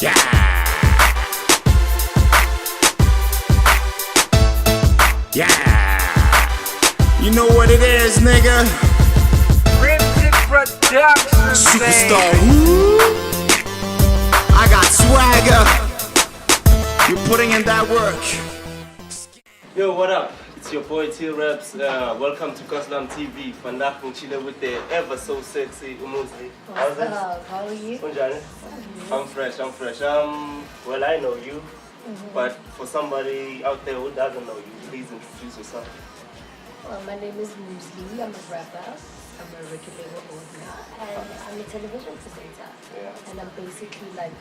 Yeah. Yeah. You know what it is, nigga. Superstar. Woo. I got swagger. You're putting in that work. Yo, what up? It's your boy T Rapz. Welcome to Kas'lam TV. Vandaag ben chillen with the ever so sexy Moozlie. What's up? How are you? I'm fresh. Well, I know you, but for somebody out there who doesn't know you, please introduce yourself. Well, my name is Moozlie. I'm a rapper. I'm a record label owner, and I'm a television presenter. Yeah. And I'm basically like,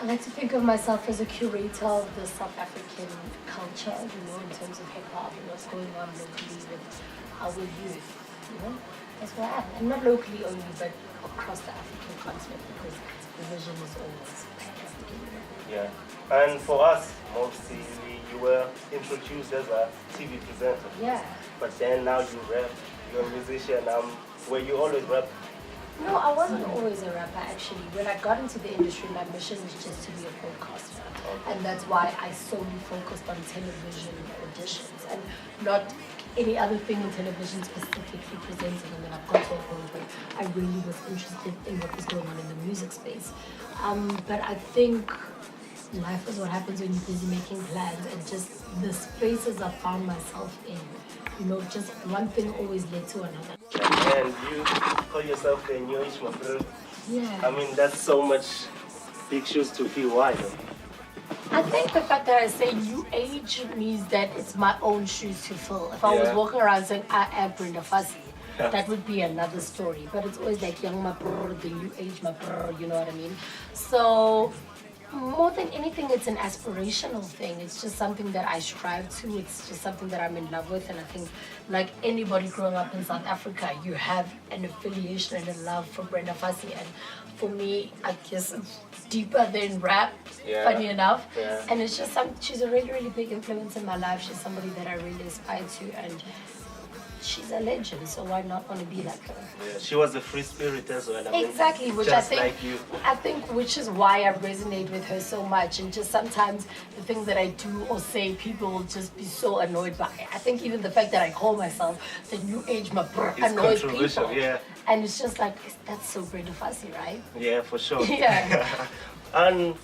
I like to think of myself as a curator of the South African culture, you know, in terms of hip hop and what's going on locally with our youth, you know. That's where I am. And not locally only, but across the African continent, because the vision is always Pan-African. Yeah. And for us, mostly you were introduced as a TV presenter. Yeah. But then now you rap. You're a musician. Were you always rap? No, I wasn't always a rapper actually. When I got into the industry, my mission was just to be a broadcaster. Okay. And that's why I solely focused on television auditions and not any other thing in television specifically presenting. And then I got to a point where I really was interested in what was going on in the music space. But I think life is what happens when you're busy making plans, and just the spaces I found myself in. You know, just one thing always led to another. And you call yourself a new age Mabena. Yeah. I mean, that's so much big shoes to fill. Why though? I think the fact that I say new age means that it's my own shoes to fill. If I was walking around saying I am Brenda Fassie, that would be another story. But it's always like young Mabena, the new age Mabena, you know what I mean? So more than anything, it's an aspirational thing. It's just something that I strive to. It's just something that I'm in love with. And I think, like anybody growing up in South Africa, you have an affiliation and a love for Brenda Fassie. And for me, I guess it's deeper than rap, funny enough. Yeah. And it's just she's a really, really big influence in my life. She's somebody that I really aspire to. And she's a legend, so why not want to be like her? Yeah, she was a free spirit as well. Exactly, which just I think, like you. I think, which is why I resonate with her so much. And just sometimes the things that I do or say, people will just be so annoyed by. I think even the fact that I call myself the new age Mabena annoys people. Yeah. And it's just like, that's so Brenda Fassie, right? Yeah, for sure. Yeah. And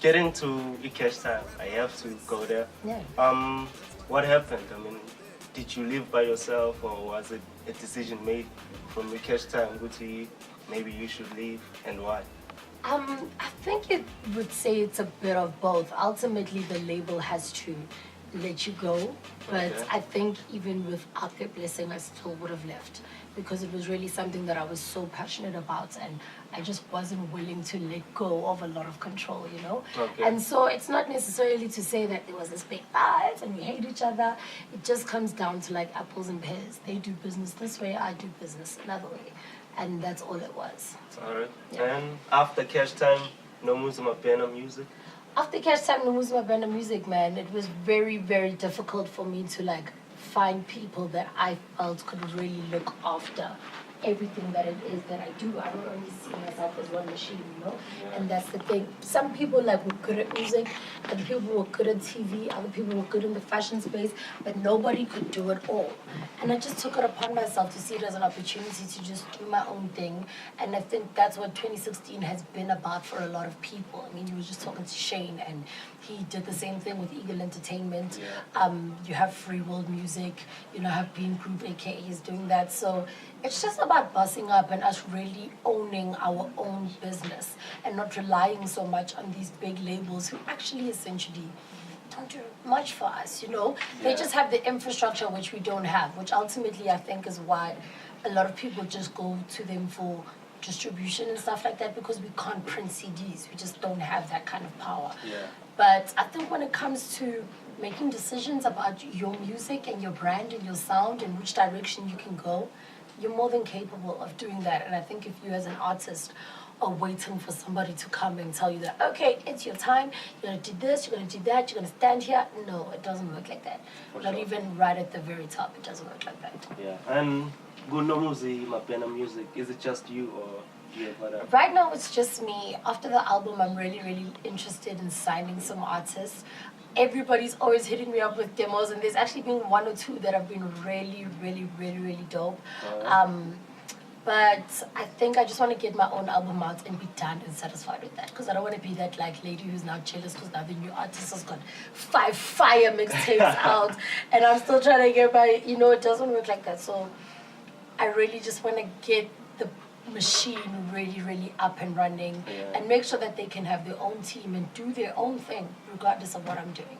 getting to Cash Time, I have to go there. Yeah. What happened? I mean, did you live by yourself, or was it a decision made from the Cash Time, Gucci, maybe you should leave, and why? I think it would say it's a bit of both. Ultimately, the label has to let you go, but I think even without their blessing, I still would have left, because it was really something that I was so passionate about, and I just wasn't willing to let go of a lot of control, you know? Okay. And so it's not necessarily to say that there was this big fight and we hate each other. It just comes down to like apples and pears. They do business this way, I do business another way. And that's all it was. Alright. Yeah. And after Cash Time, Nomuzi Mabena music? After Cash Time, Nomuzi Mabena music, man, it was very, very difficult for me to like find people that I felt could really look after everything that it is that I do. I don't only see myself as one machine, you know? And that's the thing. Some people like were good at music, other people were good at TV, other people were good in the fashion space, but nobody could do it all. And I just took it upon myself to see it as an opportunity to just do my own thing. And I think that's what 2016 has been about for a lot of people. I mean, you were just talking to Shane, and he did the same thing with Eagle Entertainment. You have Free World Music, you know, have Bean Group, aka is doing that. So it's just about bossing up and us really owning our own business and not relying so much on these big labels who actually essentially don't do much for us, you know? They just have the infrastructure which we don't have, which ultimately I think is why a lot of people just go to them for distribution and stuff like that, because we can't print CDs. We just don't have that kind of power. Yeah. But I think when it comes to making decisions about your music and your brand and your sound and which direction you can go, you're more than capable of doing that. And I think if you as an artist are waiting for somebody to come and tell you that, okay, it's your time, you're going to do this, you're going to do that, you're going to stand here. No, it doesn't work like that. Not even right at the very top, it doesn't work like that. Yeah. And good Nomuzi Mabena music, is it just you, or Yeah, but, Right now, it's just me. After the album, I'm really, really interested in signing some artists. Everybody's always hitting me up with demos, and there's actually been one or two that have been really, really, really, really dope. But I think I just want to get my own album out and be done and satisfied with that, because I don't want to be that like lady who's now jealous because now the new artist has got 5 fire mixtapes out, and I'm still trying to get my. It doesn't work like that. So I really just want to get the machine really, really up and running, and make sure that they can have their own team and do their own thing regardless of what I'm doing.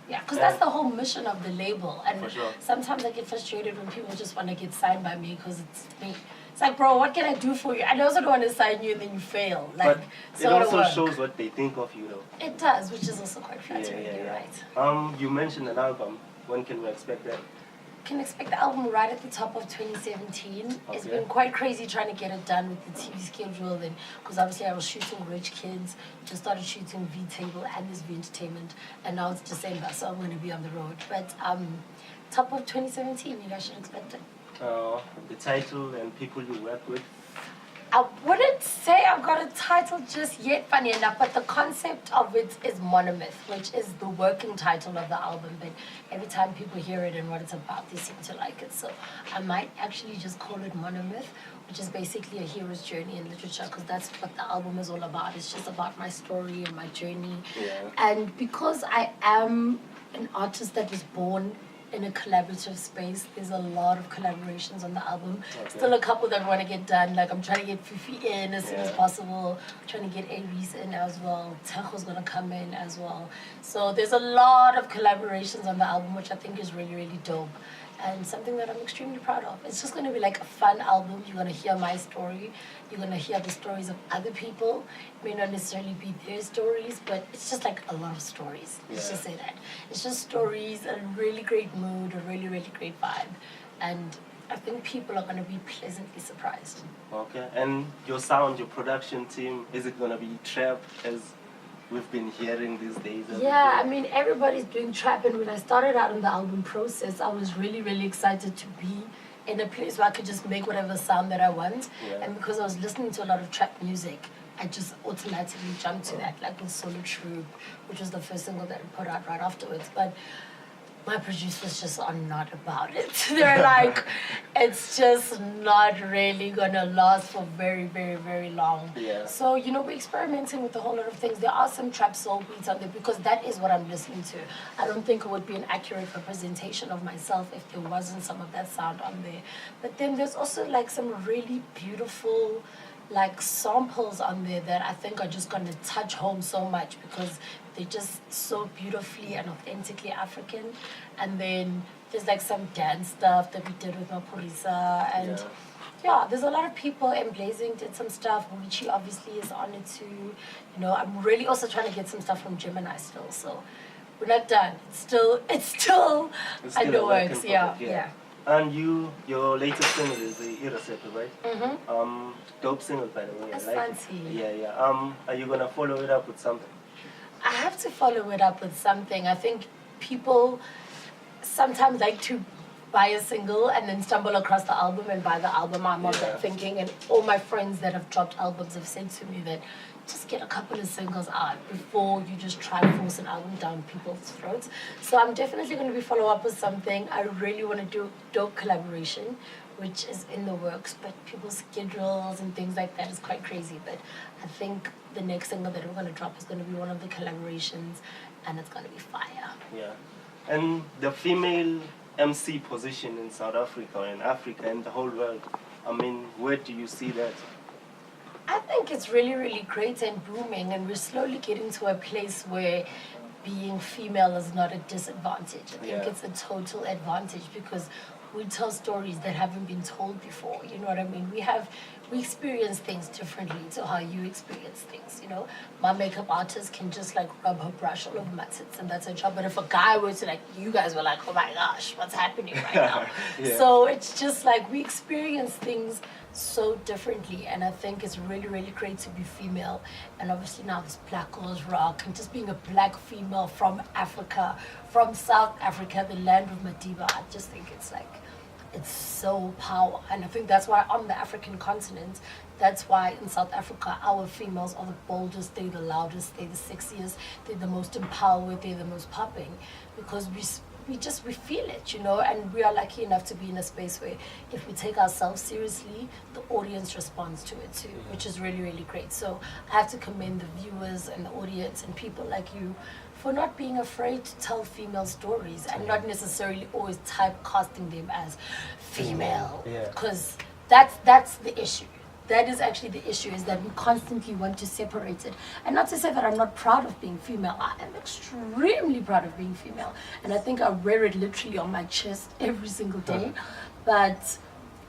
Yeah, because that's the whole mission of the label. And For sure. sometimes I get frustrated when people just want to get signed by me because it's me. It's like, bro, what can I do for you? I also don't want to sign you and then you fail. Like, but it's it not also gonna work. shows what they think of you, though. It does, which is also quite flattering. You're right. You mentioned an album. When can we expect that? Can expect the album right at the top of 2017. It's Okay. been quite crazy trying to get it done with the TV schedule, then because obviously I was shooting Rich Kids, just started shooting V Table and this V Entertainment, and now it's December, so I'm going to be on the road. But top of 2017, you guys should expect it. The title and people you work with. I wouldn't say I've got a title just yet, funny enough, but the concept of it is Monomyth, which is the working title of the album. But every time people hear it and what it's about, they seem to like it. So I might actually just call it Monomyth, which is basically a hero's journey in literature, because that's what the album is all about. It's just about my story and my journey. And because I am an artist that was born in a collaborative space, there's a lot of collaborations on the album. Still a couple that want to get done. Like I'm trying to get Fifi in as soon as possible. Trying to get Aries in as well. Tejo's gonna come in as well. So there's a lot of collaborations on the album, which I think is really, really dope. And something that I'm extremely proud of. It's just going to be like a fun album. You're going to hear my story. You're going to hear the stories of other people. It may not necessarily be their stories, but it's just like a lot of stories. Let's just say that. It's just stories, a really great mood, a really, really great vibe. And I think people are going to be pleasantly surprised. Okay. And your sound, your production team, is it going to be trap as we've been hearing these days? Yeah, I mean, everybody's doing trap, and when I started out in the album process, I was really, really excited to be in a place where I could just make whatever sound that I want. And because I was listening to a lot of trap music, I just automatically jumped to that, like with Solo Troop, which was the first single that I put out right afterwards. But my producers just are not about it. They're like, it's just not really gonna last for very, very, very long. So, we're experimenting with a whole lot of things. There are some trap soul beats on there because that is what I'm listening to. I don't think it would be an accurate representation of myself if there wasn't some of that sound on there. But then there's also like some really beautiful like samples on there that I think are just gonna touch home so much because they're just so beautifully and authentically African. And then there's like some dance stuff that we did with Mapurisa, and there's a lot of people. And Blazing did some stuff. Richie obviously is on it too. I'm really also trying to get some stuff from Gemini still. So we're not done. It's still in the works. Yeah. And your latest single is the Irreceptive, right? Dope single, by the way. That's I like fancy. it. Are you gonna follow it up with something? I have to follow it up with something. I think people sometimes like to buy a single and then stumble across the album and buy the album. I'm of that thinking, and all my friends that have dropped albums have said to me that just get a couple of singles out before you just try to force an album down people's throats. So I'm definitely going to be follow up with something. I really want to do dope collaboration, which is in the works, but people's schedules and things like that is quite crazy. But I think the next single that we're going to drop is going to be one of the collaborations, and it's going to be fire. Yeah. And the female MC position in South Africa and Africa and the whole world, I mean, where do you see that? I think it's really, really great and booming, and we're slowly getting to a place where being female is not a disadvantage. I think it's a total advantage because we tell stories that haven't been told before. You know what I mean? We experience things differently to how you experience things, My makeup artist can just like rub her brush all over my tits and that's her job. But if a guy were to you guys were like, oh my gosh, what's happening right now? So it's just like we experience things so differently, and I think it's really, really great to be female. And obviously now this Black Girls Rock and just being a black female from Africa, from South Africa, the land of Madiba, I just think it's so power. And I think that's why on the African continent, That's why in South Africa, our females are the boldest, they're the loudest, they're the sexiest, they're the most empowered, they're the most popping, because we feel it, you know, and we are lucky enough to be in a space where if we take ourselves seriously, the audience responds to it too, which is really, really great. So I have to commend the viewers and the audience and people like you for not being afraid to tell female stories and not necessarily always typecasting them as female, because that's the issue. That is actually the issue, is that we constantly want to separate it. And not to say that I'm not proud of being female. I am extremely proud of being female. And I think I wear it literally on my chest every single day. But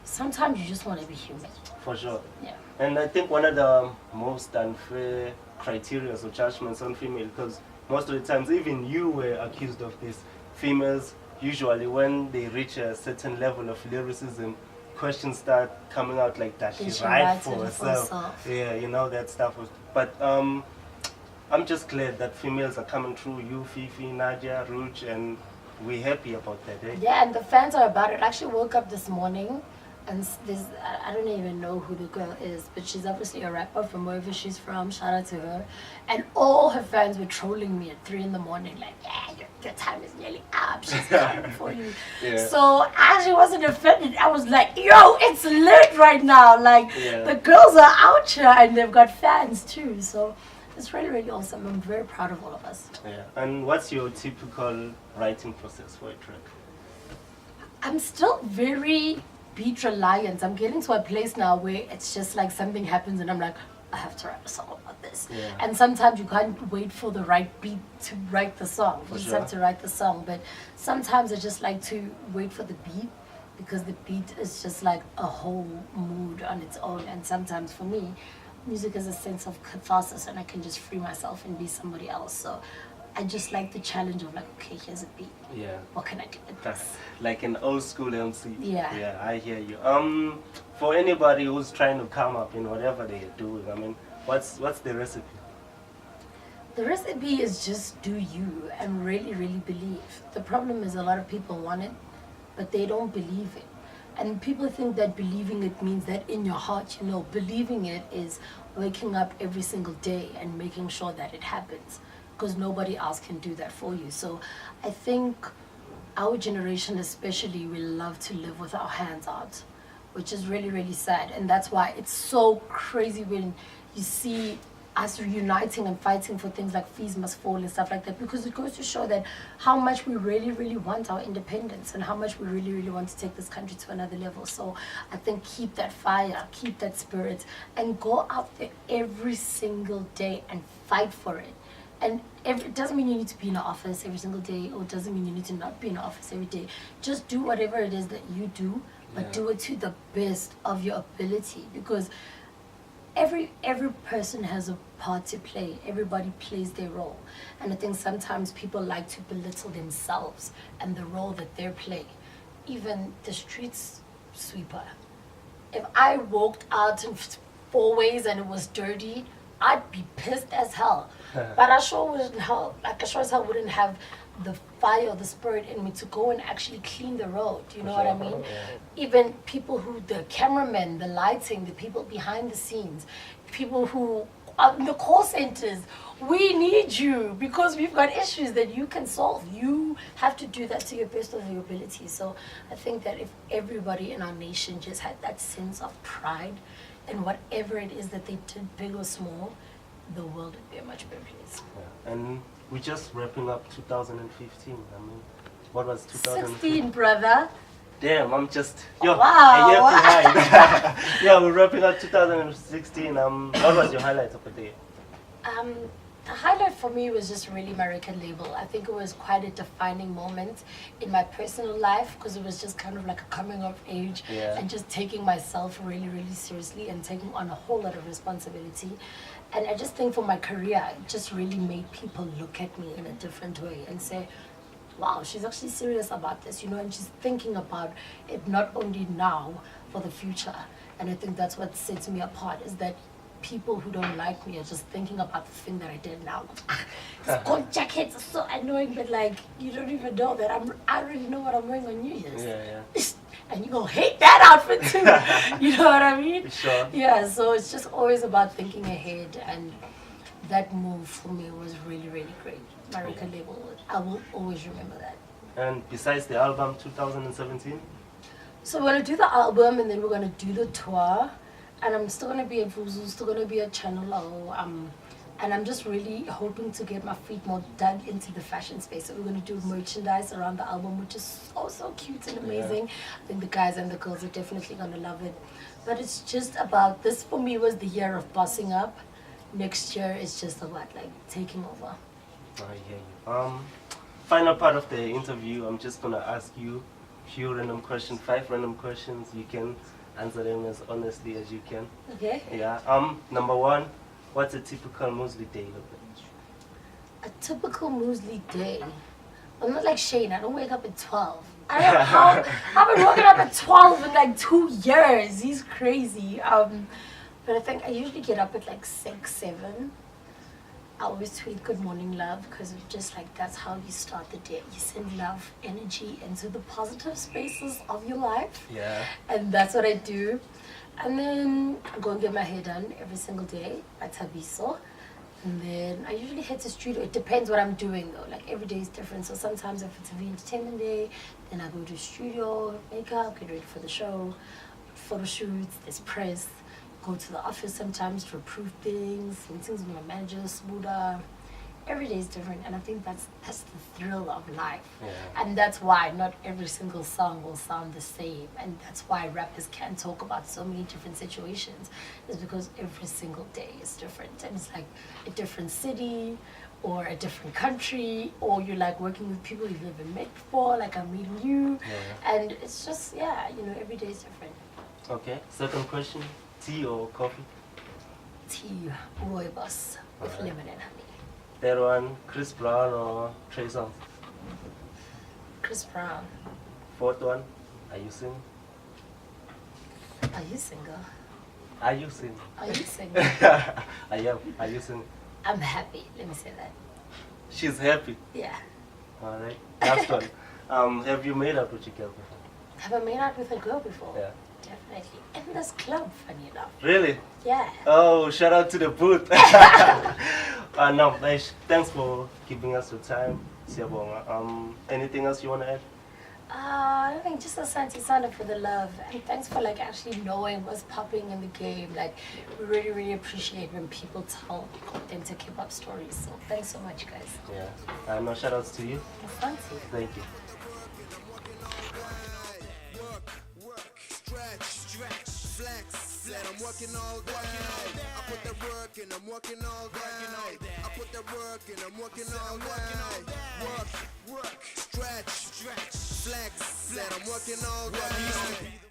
sometimes you just want to be human. For sure. Yeah. And I think one of the most unfair criteria or judgments on female, because most of the times even you were accused of this, females usually when they reach a certain level of lyricism, questions start coming out like that. She's right for herself. Yeah, you know, that stuff. But I'm just glad that females are coming through. You, Fifi, Nadia, Rouge, and we're happy about that. Eh? Yeah, and the fans are about it. I actually woke up this morning and I don't even know who the girl is, but she's obviously a rapper from wherever she's from. Shout out to her. And all her fans were trolling me at 3 in the morning, like, yeah, your time is nearly up. She's coming for you. So I actually wasn't offended. I was like, yo, it's lit right now. Like, the girls are out here and they've got fans too. So it's really, really awesome. I'm very proud of all of us. Yeah. And what's your typical writing process for a track? I'm still very beat reliant. I'm getting to a place now where it's just like something happens and I'm like, I have to write a song about this. And sometimes you can't wait for the right beat to write the song. You just have to write the song. But sometimes I just like to wait for the beat, because the beat is just like a whole mood on its own. And sometimes for me, music is a sense of catharsis, and I can just free myself and be somebody else. So I just like the challenge of like, okay, here's a beat. Yeah. What can I do with this? Like an old school MC. Yeah. Yeah, I hear you. For anybody who's trying to come up in whatever they're doing, I mean, what's the recipe? The recipe is just do you and really, really believe. The problem is a lot of people want it, but they don't believe it. And people think that believing it means that in your heart, you know, believing it is waking up every single day and making sure that it happens, because nobody else can do that for you. So I think our generation especially, we love to live with our hands out, which is really, really sad. And that's why it's so crazy when you see us reuniting and fighting for things like fees must fall and stuff like that, because it goes to show that how much we really, really want our independence and how much we really, really want to take this country to another level. So I think keep that fire, keep that spirit, and go out there every single day and fight for it. And it doesn't mean you need to be in the office every single day, or it doesn't mean you need to not be in the office every day. Just do whatever it is that you do, but do it to the best of your ability, because every person has a part to play. Everybody plays their role. And I think sometimes people like to belittle themselves and the role that they're playing. Even the streets sweeper. If I walked out in 4 ways and it was dirty, I'd be pissed as hell. But I sure as hell wouldn't have the fire or the spirit in me to go and actually clean the road. You know what I mean? Even people who, the cameramen, the lighting, the people behind the scenes, people who are in the call centers, we need you, because we've got issues that you can solve. You have to do that to your best of your ability. So I think that if everybody in our nation just had that sense of pride in whatever it is that they did, big or small, the world would be a much better place. And we're just wrapping up 2015. I mean, what was 2015? 16, brother. Damn, I'm just a year Wow. behind. Yeah, we're wrapping up 2016. What was your highlight of the day? The highlight for me was just really my record label. I think it was quite a defining moment in my personal life, because it was just kind of like a coming of age and just taking myself really, really seriously and taking on a whole lot of responsibility. And I just think for my career, it just really made people look at me in a different way and say, wow, she's actually serious about this, you know, and she's thinking about it not only now, for the future. And I think that's what sets me apart, is that people who don't like me are just thinking about the thing that I did now. These gold jackets are so annoying, but like, you don't even know that I already know what I'm wearing on New Year's. and you're gonna hate that outfit too. You know what I mean? Sure. Yeah, so it's just always about thinking ahead, and that move for me was really, really great. My record label, I will always remember that. And besides the album 2017? So we're gonna do the album, and then we're gonna do the tour, and I'm still gonna be at Vuzu, still gonna be at Channel O, and I'm just really hoping to get my feet more dug into the fashion space. So we're gonna do merchandise around the album, which is so cute and amazing. I think the guys and the girls are definitely gonna love it. But it's just about, this for me was the year of bossing up. Next year is just about like taking over. I hear you. Final part of the interview, I'm just gonna ask you few random questions, 5 random questions. You can answer them as honestly as you can. Okay? Yeah. Number 1, what's a typical Moozlie day look like? A typical Moozlie day. I'm not like Shane, I don't wake up at 12. I don't know how, I've been waking up at 12 in like 2 years. He's crazy. But I think I usually get up at like 6, 7. I always tweet good morning love, because it's just like that's how you start the day. You send love, energy into the positive spaces of your life. Yeah. And that's what I do. And then I go and get my hair done every single day at Tabiso. And then I usually head to studio. It depends what I'm doing though. Like every day is different. So sometimes if it's a entertainment day, then I go to studio, makeup, get ready for the show, photo shoots, there's press. Go to the office sometimes to approve things, meetings with my manager, smoother. Every day is different, and I think that's the thrill of life. Yeah. And that's why not every single song will sound the same, and that's why rappers can talk about so many different situations, is because every single day is different, and it's like a different city or a different country, or you're like working with people you've never met before, like I'm meeting you. Yeah. And it's just, yeah, you know, every day is different. Okay. Second question. Tea or coffee? Tea, rooibos with lemon and honey. Third one, Chris Brown or Trey Songz? Chris Brown. Fourth one, are you single? Are you single? Are you single? Are you single? I am. Are you single? I'm happy. Let me say that. She's happy. Yeah. Alright. Last one. Have you made up with your girl before? Have I made out with a girl before? Yeah. Definitely. In this club, funny enough. Really? Yeah. Oh, shout out to the booth. No, thanks for giving us your time. Siyabonga. Anything else you want to add? I think just a Santi Sanda for the love, and thanks for like actually knowing what's popping in the game. Like, we really, really appreciate when people tell authentic hip-hop stories. So thanks so much, guys. Yeah. No, shout outs to you. Santi. Thank you. I'm working all day. I put that work in, I'm working all day. I put that work in, I'm working all day. Work, stretch, flex, I'm working all day.